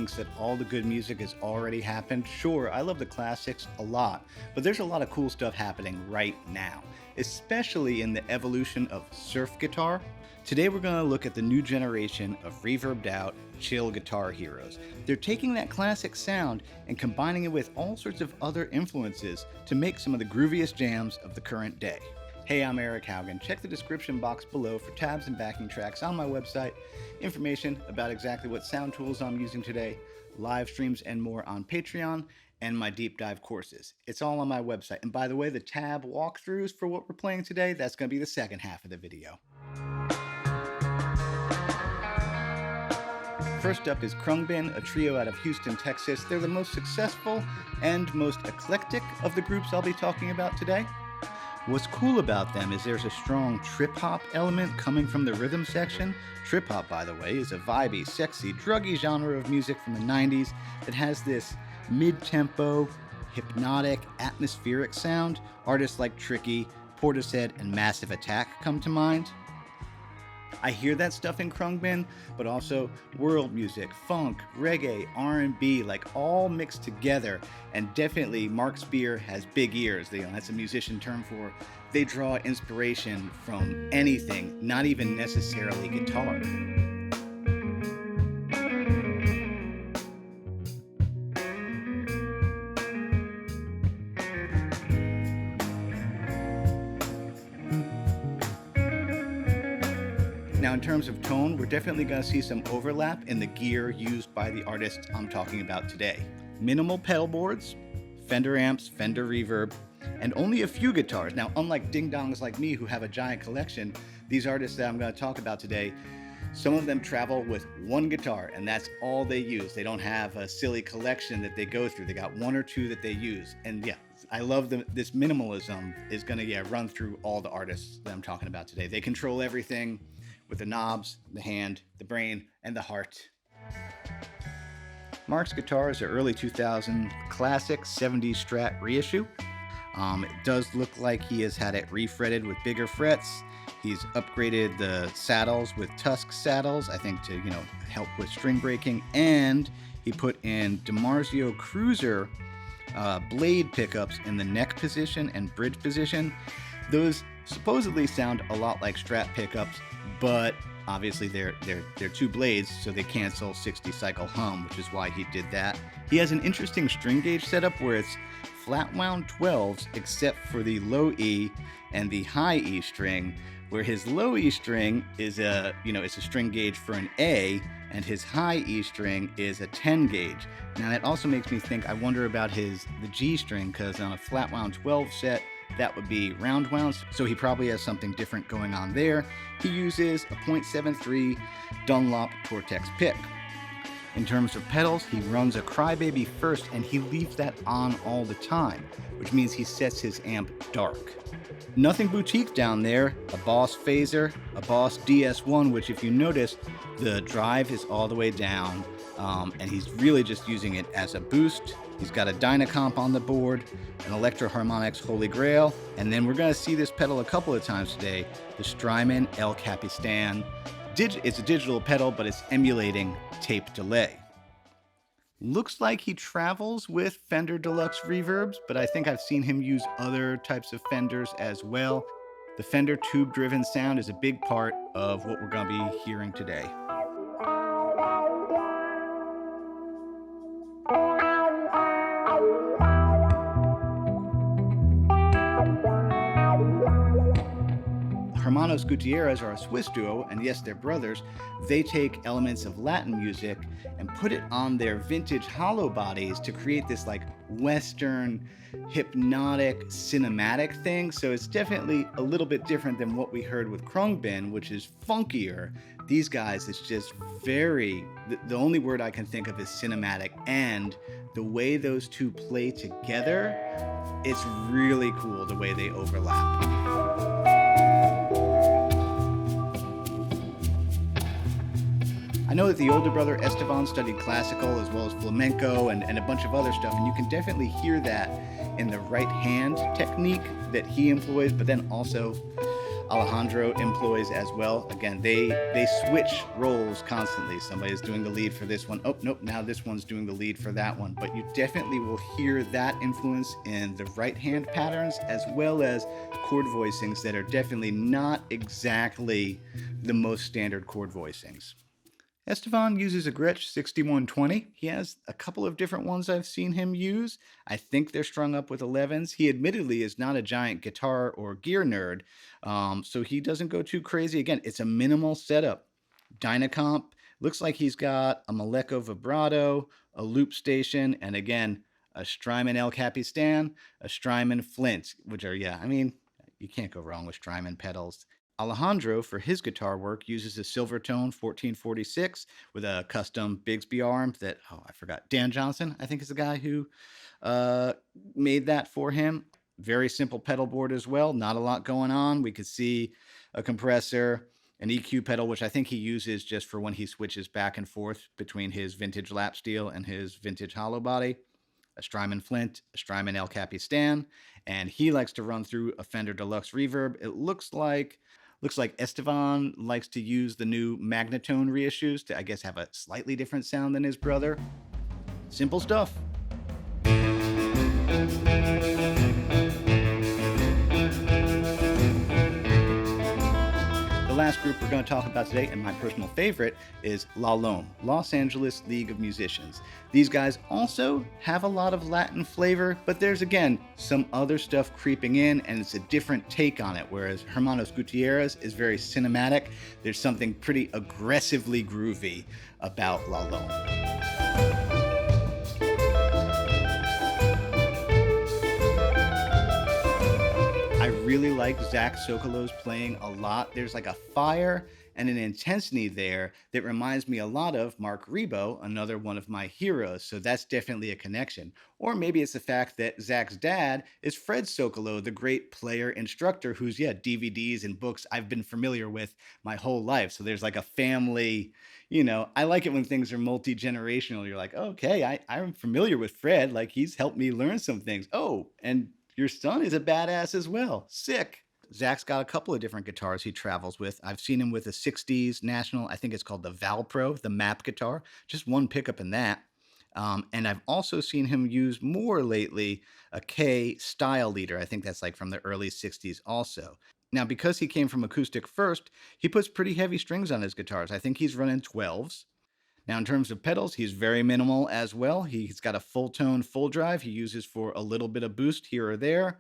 thinks that all the good music has already happened. Sure, I love the classics a lot, but there's a lot of cool stuff happening right now, especially in the evolution of surf guitar. Today we're going to look at the new generation of reverbed-out, chill guitar heroes. They're taking that classic sound and combining it with all sorts of other influences to make some of the grooviest jams of the current day. Hey, I'm Eric Haugen. Check the description box below for tabs and backing tracks on my website, information about exactly what sound tools I'm using today, live streams and more on Patreon, and my deep dive courses. It's all on my website. And by the way, the tab walkthroughs for what we're playing today, that's going to be the second half of the video. First up is Khruangbin, a trio out of Houston, Texas. They're the most successful and most eclectic of the groups I'll be talking about today. What's cool about them is there's a strong trip-hop element coming from the rhythm section. Trip-hop, by the way, is a vibey, sexy, druggy genre of music from the 90s that has this mid-tempo, hypnotic, atmospheric sound. Artists like Tricky, Portishead, and Massive Attack come to mind. I hear that stuff in Khruangbin, but also world music, funk, reggae, R&B, like all mixed together. And definitely Mark Spear has big ears. That's a musician term for they draw inspiration from anything, not even necessarily guitar. Now, in terms of tone, we're definitely going to see some overlap in the gear used by the artists I'm talking about today. Minimal pedal boards, Fender amps, Fender reverb, and only a few guitars. Now, unlike ding-dongs like me who have a giant collection, these artists that I'm going to talk about today, some of them travel with one guitar, and that's all they use. They don't have a silly collection that they go through. They got one or two that they use. And yeah, I love this minimalism is going to run through all the artists that I'm talking about today. They control everything with the knobs, the hand, the brain, and the heart. Mark's guitar is an early 2000 classic 70s Strat reissue. It does look like he has had it refretted with bigger frets. He's upgraded the saddles with Tusk saddles, I think to help with string breaking, and he put in DiMarzio Cruiser blade pickups in the neck position and bridge position. Those supposedly sound a lot like Strat pickups, but obviously they're two blades, so they cancel 60 cycle hum, which is why he did that. He has an interesting string gauge setup where it's flat wound 12s except for the low E and the high E string, where his low E string is it's a string gauge for an A, and his high E string is a 10 gauge. Now that also makes me think, I wonder about the G string, because on a flat wound 12 set, that would be round wounds, so he probably has something different going on there. He uses a .73 Dunlop Tortex pick. In terms of pedals, he runs a Crybaby first, and he leaves that on all the time, which means he sets his amp dark. Nothing boutique down there. A Boss phaser, a Boss DS1, which if you notice, the drive is all the way down, and he's really just using it as a boost. He's got a Dynacomp on the board, an Electro Harmonix Holy Grail, and then we're going to see this pedal a couple of times today, the Strymon El Capistan. It's a digital pedal, but it's emulating tape delay. Looks like he travels with Fender Deluxe reverbs, but I think I've seen him use other types of Fenders as well. The Fender tube-driven sound is a big part of what we're going to be hearing today. Hermanos Gutierrez are a Swiss duo, and yes, they're brothers. They take elements of Latin music and put it on their vintage hollow bodies to create this like Western, hypnotic, cinematic thing. So it's definitely a little bit different than what we heard with Khruangbin, which is funkier. These guys, it's just very, the only word I can think of is cinematic, and the way those two play together, it's really cool the way they overlap. I know that the older brother Esteban studied classical as well as flamenco and a bunch of other stuff, and you can definitely hear that in the right hand technique that he employs, but then also Alejandro employs as well. Again, they switch roles constantly. Somebody's doing the lead for this one. Oh, nope, now this one's doing the lead for that one. But you definitely will hear that influence in the right hand patterns, as well as chord voicings that are definitely not exactly the most standard chord voicings. Estevan uses a Gretsch 6120. He has a couple of different ones I've seen him use. I think they're strung up with 11s. He admittedly is not a giant guitar or gear nerd, so he doesn't go too crazy. Again, it's a minimal setup. Dynacomp, looks like he's got a Maleko vibrato, a loop station, and again, a Strymon El Capistan, a Strymon Flint, which are, yeah, I mean, you can't go wrong with Strymon pedals. Alejandro, for his guitar work, uses a Silvertone 1446 with a custom Bigsby arm that, oh, I forgot. Dan Johnson, I think, is the guy who made that for him. Very simple pedal board as well. Not a lot going on. We could see a compressor, an EQ pedal, which I think he uses just for when he switches back and forth between his vintage lap steel and his vintage hollow body. A Strymon Flint, a Strymon El Capistan, and he likes to run through a Fender Deluxe Reverb. It looks like Estevan likes to use the new Magnatone reissues to, I guess, have a slightly different sound than his brother. Simple stuff. The last group we're going to talk about today, and my personal favorite, is La Lome, Los Angeles League of Musicians. These guys also have a lot of Latin flavor, but there's, again, some other stuff creeping in, and it's a different take on it, whereas Hermanos Gutierrez is very cinematic. There's something pretty aggressively groovy about La Lome. I really like Zach Sokolow's playing a lot. There's like a fire and an intensity there that reminds me a lot of Mark Rebo, another one of my heroes. So that's definitely a connection. Or maybe it's the fact that Zach's dad is Fred Sokolow, the great player instructor whose, DVDs and books I've been familiar with my whole life. So there's like a family, I like it when things are multi-generational. You're like, okay, I'm familiar with Fred. Like, he's helped me learn some things. Oh, and your son is a badass as well. Sick. Zach's got a couple of different guitars he travels with. I've seen him with a 60s National, I think it's called the Valpro, the map guitar. Just one pickup in that. And I've also seen him use more lately a K Style Leader. I think that's like from the early 60s also. Now, because he came from acoustic first, he puts pretty heavy strings on his guitars. I think he's running 12s. Now, in terms of pedals, he's very minimal as well. He's got a full tone, full drive he uses for a little bit of boost here or there.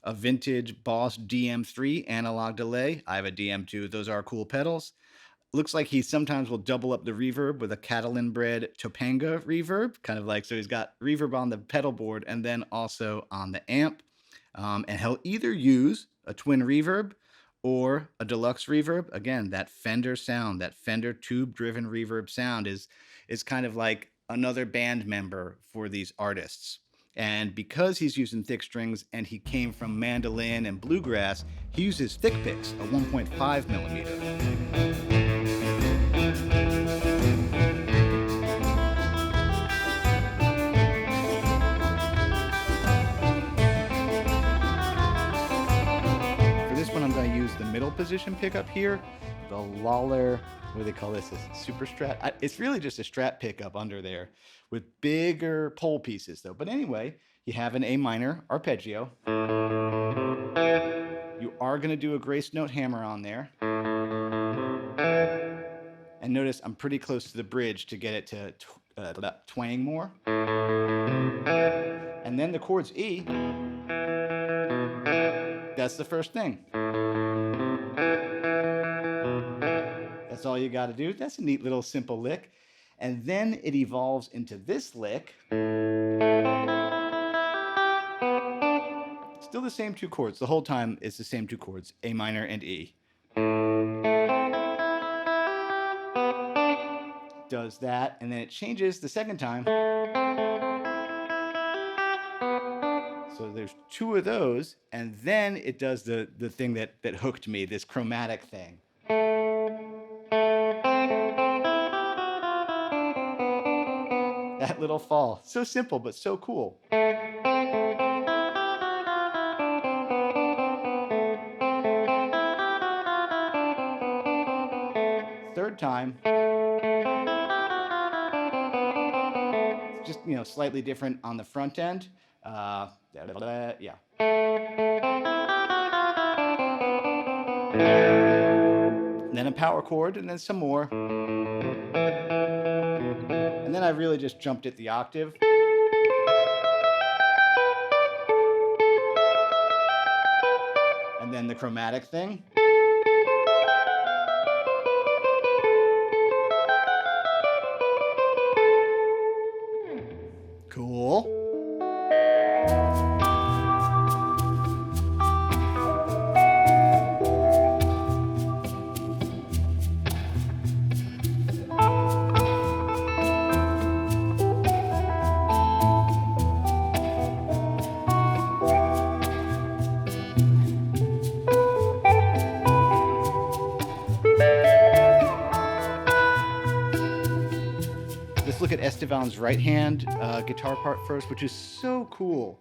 A vintage Boss DM3 analog delay. I have a DM2. Those are cool pedals. Looks like he sometimes will double up the reverb with a Catalan bred Topanga reverb, kind of like, so he's got reverb on the pedal board and then also on the amp. And he'll either use a twin reverb or a deluxe reverb. Again, that Fender sound, that Fender tube-driven reverb sound is kind of like another band member for these artists. And because he's using thick strings and he came from mandolin and bluegrass, he uses thick picks, a 1.5 millimeter. The middle position pickup here, the Lawler, what do they call this? A super strat. It's really just a strat pickup under there with bigger pole pieces though. But anyway, you have an A minor arpeggio. You are going to do a grace note hammer on there. And notice I'm pretty close to the bridge to get it to twang more. And then the chord's E. That's the first thing. That's all you got to do. That's a neat little simple lick. And then it evolves into this lick. Still the same two chords. The whole time it's the same two chords, A minor and E. Does that, and then it changes the second time. So there's two of those, and then it does the thing that hooked me, this chromatic thing. That little fall. So simple, but so cool. third time, just, slightly different on the front end. Yeah. And then a power chord, and then some more. And then I really just jumped it the octave. And then the chromatic thing. Cool. Let's look at Estevan's right hand guitar part first, which is so cool.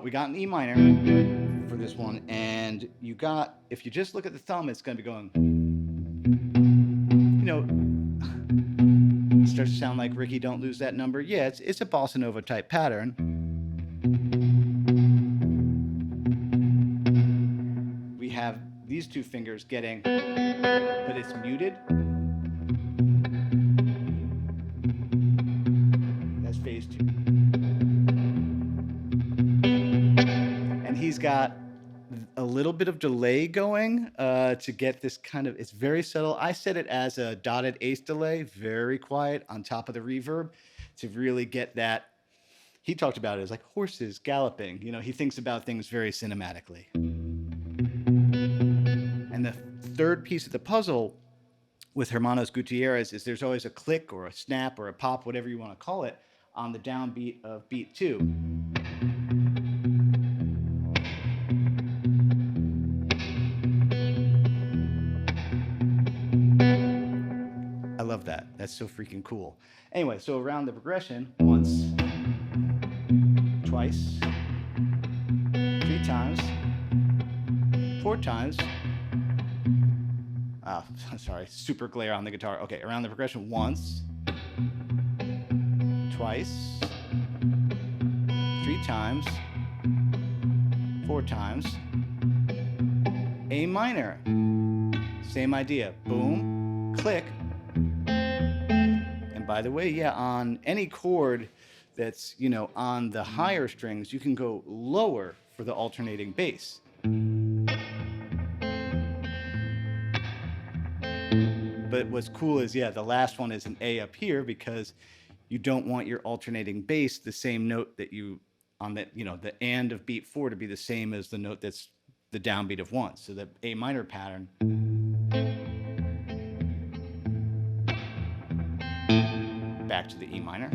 We got an E minor for this one, and you got, if you just look at the thumb, it's going to be going, it starts to sound like Ricky, Don't Lose That Number. Yeah, it's a bossa nova type pattern. We have these two fingers getting, but it's muted. That's phase 2. And he's got a little bit of delay going to get this kind of, it's very subtle. I set it as a dotted eighth delay, very quiet on top of the reverb to really get that. He talked about it as like horses galloping. He thinks about things very cinematically. And the third piece of the puzzle with Hermanos Gutierrez is there's always a click or a snap or a pop, whatever you want to call it, on the downbeat of beat 2. I love that. That's so freaking cool. Anyway, so around the progression, once, twice, 3 times, 4 times. Sorry, super glare on the guitar. Okay, around the progression, once, twice, 3 times, 4 times. A minor. Same idea. Boom, click. And by the way, yeah, on any chord that's, on the higher strings, you can go lower for the alternating bass. But what's cool is, yeah, the last one is an A up here because you don't want your alternating bass, the same note that you, on the, the and of beat 4 to be the same as the note that's the downbeat of 1. So the A minor pattern. Back to the E minor.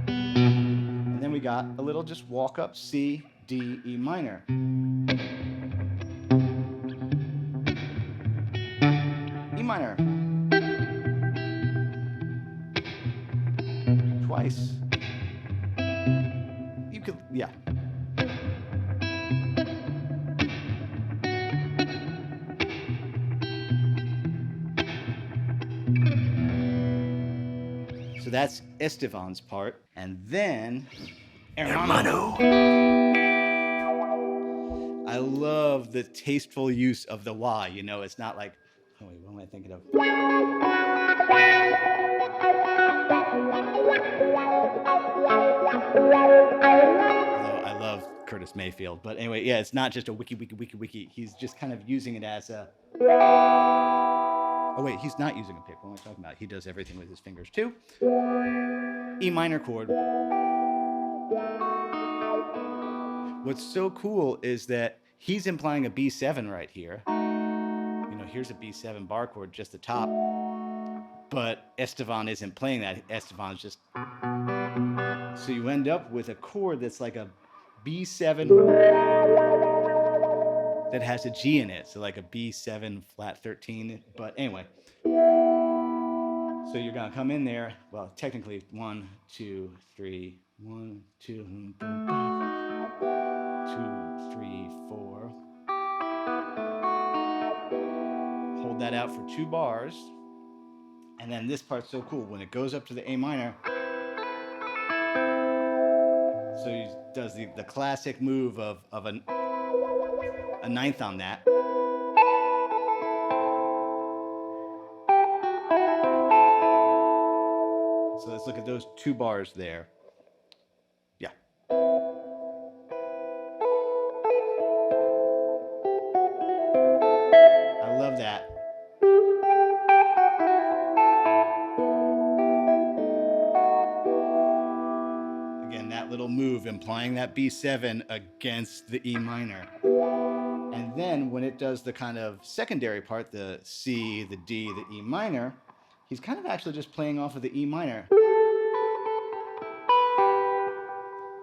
And then we got a little just walk up C, D, E minor. E minor. Twice. You could, yeah. So that's Estevan's part. And then Hermano. I love the tasteful use of the wah. It's not like, oh wait, what am I thinking of? Although I love Curtis Mayfield. But anyway, yeah, it's not just a wiki, wiki, wiki, wiki. He's just kind of using it as a... Oh wait, he's not using a pick. What am I talking about? He does everything with his fingers too. E minor chord. What's so cool is that he's implying a B7 right here. Here's a B7 bar chord, just the top. But Estevan isn't playing that. Estevan's just... So you end up with a chord that's like a B7 that has a G in it. So like a B7 flat 13. But anyway. So you're going to come in there. Well, technically 1, 2, 3. 1, 2, 2, 3, 4. hold that out for 2 bars. And then this part's so cool. When it goes up to the A minor, so he does the classic move of a ninth on that. So let's look at those 2 bars there. Yeah. I love that. Again, that little move implying that B7 against the E minor. And then when it does the kind of secondary part, the C, the D, the E minor, he's kind of actually just playing off of the E minor.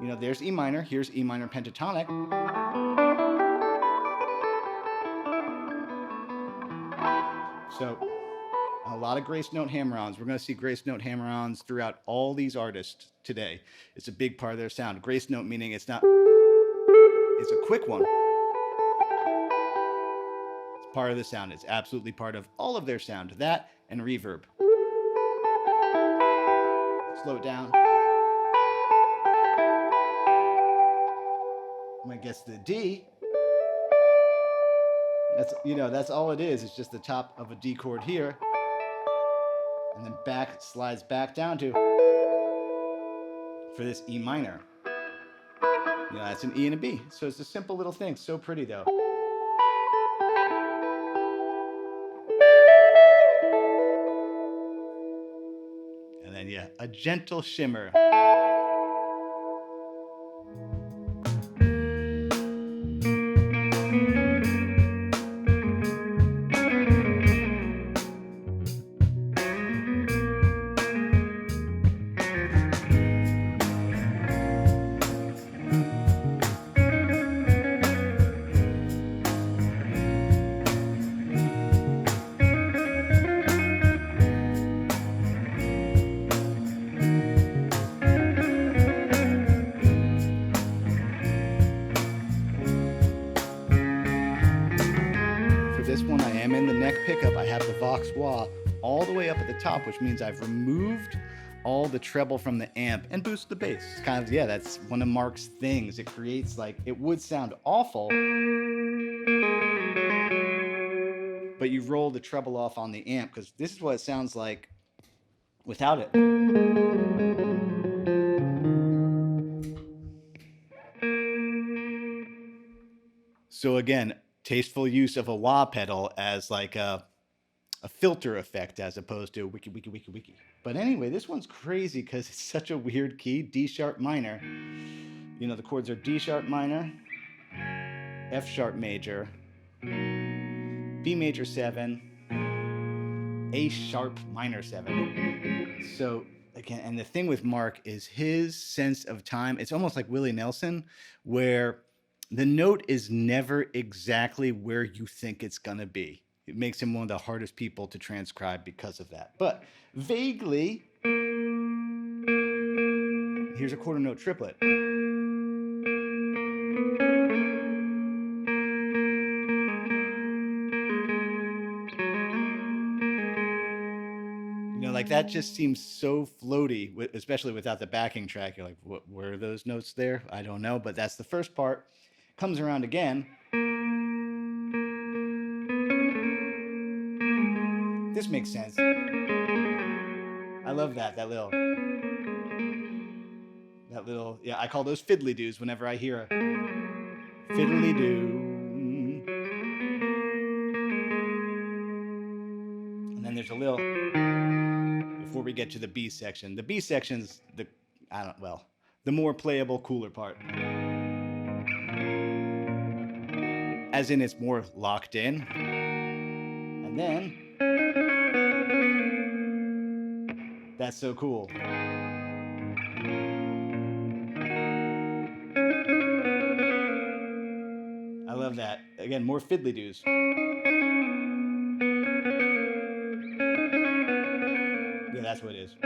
You know, there's E minor, here's E minor pentatonic. So a lot of grace note hammer-ons. We're going to see grace note hammer-ons throughout all these artists today. It's a big part of their sound. Grace note meaning it's not, it's a quick one. It's part of the sound. It's absolutely part of all of their sound. That and reverb. Slow it down. When it gets to the D, that's, you know, that's all it is. It's just the top of a D chord here. And then back, slides back down to, for this E minor. You know, that's an E and a B. So it's a simple little thing. So pretty though. And then, yeah, a gentle shimmer. This one I am in the neck pickup. I have the Vox wah all the way up at the top, which means I've removed all the treble from the amp and boosted the bass. It's kind of, yeah, that's one of Mark's things. It creates, like, it would sound awful, but you roll the treble off on the amp, because this is what it sounds like without it. So again, tasteful use of a wah pedal as like a filter effect as opposed to wiki wiki wiki wiki. But anyway, this one's crazy because it's such a weird key, D sharp minor. You know, the chords are D sharp minor, F sharp major, B major 7, A sharp minor 7. So again, and the thing with Mark is his sense of time. It's almost like Willie Nelson, where the note is never exactly where you think it's gonna be. It makes him one of the hardest people to transcribe because of that. But vaguely, here's a quarter note triplet. You know, like that just seems so floaty, especially without the backing track. You're like, what were those notes there? I don't know, but that's the first part. Comes around again. This makes sense. I love that little, yeah, I call those fiddly doos whenever I hear a fiddly doo. And then there's a little, before we get to the B section. The B section's the more playable, cooler part. As in, it's more locked in. And then, that's so cool. I love that. Again, more fiddly doos. Yeah, that's what it is.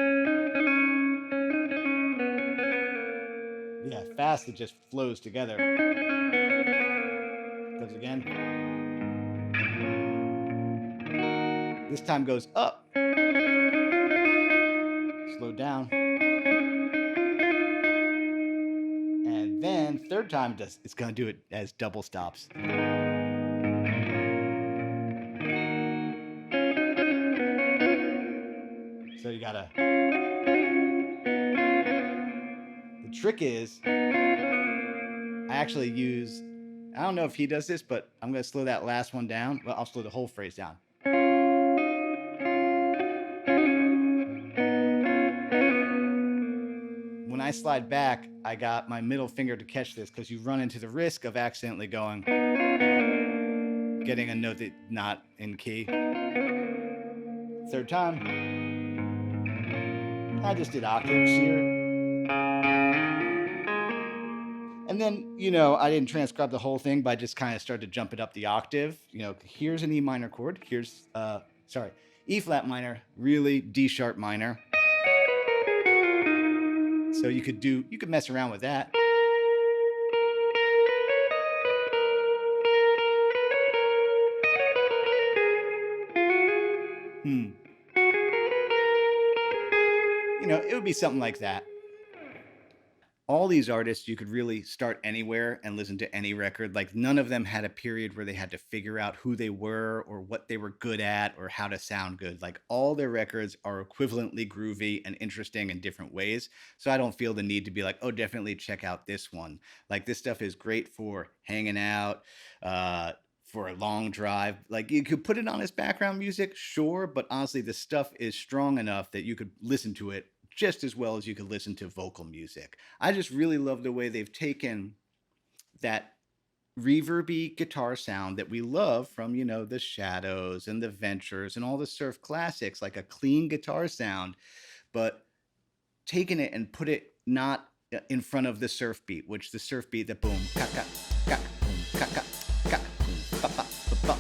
Yeah, fast, it just flows together. Goes again. This time goes up. Slow down. And then third time, it's going to do it as double stops. So you gotta. The trick is, I actually use, I don't know if he does this, but I'm gonna slow that last one down. Well, I'll slow the whole phrase down. When I slide back, I got my middle finger to catch this, because you run into the risk of accidentally getting a note that's not in key. Third time. I just did octaves here. And then, I didn't transcribe the whole thing, but I just kind of started to jump it up the octave. Here's an E minor chord. Here's, E flat minor, really D sharp minor. So you could mess around with that. It would be something like that. All these artists, you could really start anywhere and listen to any record. Like, none of them had a period where they had to figure out who they were or what they were good at or how to sound good. Like, all their records are equivalently groovy and interesting in different ways. So I don't feel the need to be like, oh, definitely check out this one. Like, this stuff is great for hanging out, for a long drive. Like, you could put it on as background music, sure, but honestly, the stuff is strong enough that you could listen to it just as well as you could listen to vocal music. I just really love the way they've taken that reverby guitar sound that we love from, the Shadows and the Ventures and all the surf classics, like a clean guitar sound, but taken it and put it not in front of the surf beat, which the surf beat, the boom, ka ka ka, boom, ka ka ka, boom, ba ba ba ba.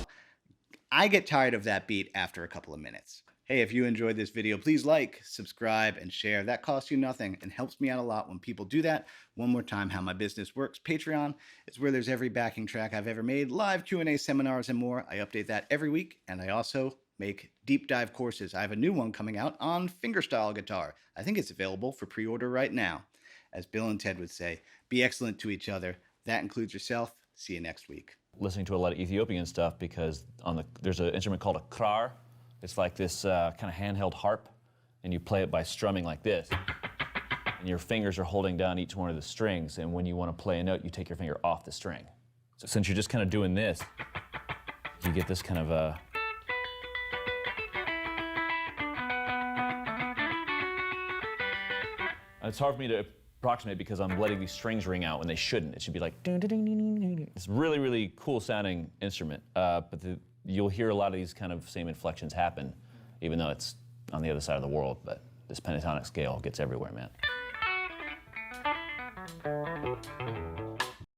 I get tired of that beat after a couple of minutes. Hey, if you enjoyed this video, please like, subscribe, and share. That costs you nothing and helps me out a lot when people do that. One more time, how my business works. Patreon is where there's every backing track I've ever made, live Q&A seminars and more. I update that every week, and I also make deep dive courses. I have a new one coming out on fingerstyle guitar. I think it's available for pre-order right now. As Bill and Ted would say, be excellent to each other. That includes yourself. See you next week. Listening to a lot of Ethiopian stuff, because there's an instrument called a krar. It's like this kind of handheld harp, and you play it by strumming like this. And your fingers are holding down each one of the strings, and when you want to play a note, you take your finger off the string. So since you're just kind of doing this, you get this kind of It's hard for me to approximate because I'm letting these strings ring out when they shouldn't. It should be like ding, ding, ding, ding, ding. It's a really, really cool sounding instrument, but you'll hear a lot of these kind of same inflections happen, even though it's on the other side of the world. But this pentatonic scale gets everywhere, man.